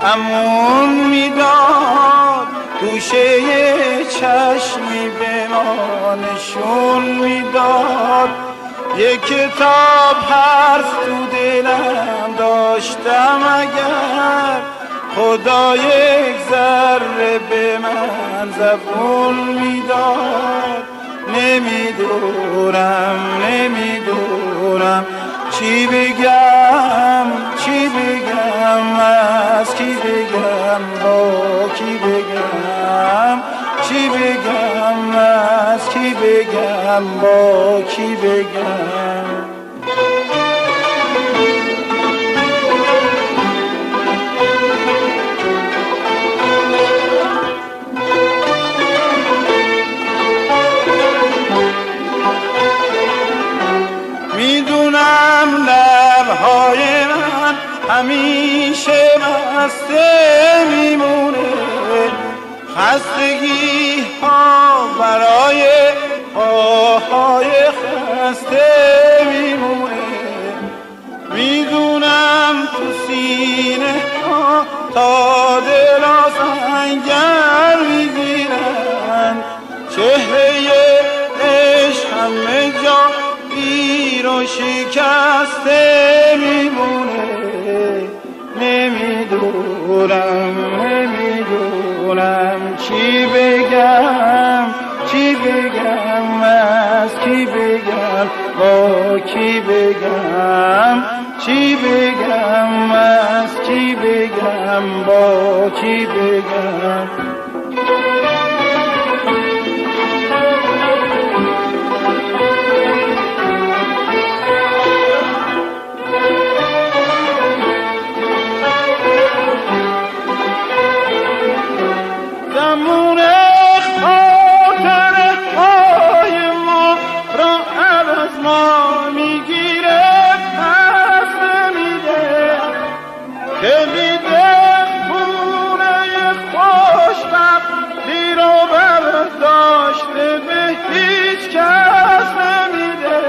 همون میداد گوشه چشمی به ما نشون میداد. یک کتاب حرف تو دلم داشتم اگر خدا یک ذره به من زبون میداد. نمیدونم چی بگم از کی بگم با کی بگم چی بگم از کی بگم با کی بگم. میدونم لبهای من همیشه بسته میمونه، خستگی ها برای پاهای خسته میمونه. میدونم تو سینه ها تا دل آسنگر میگیرن، چهره عشق همه جا گیر و شکسته میمونه. نمیدونم چی بگم از کی بگم با کی بگم چی بگم از کی بگم با کی بگم. زمون خاطره های ما را از ما میگیره، پس نمیده که میده خونه خوشبختی رو برداشته به هیچ کس نمیده،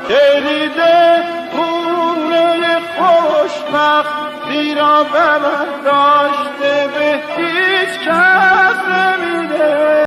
که میده خونه خوشبختی را برداشته به هیچ کس نمیده.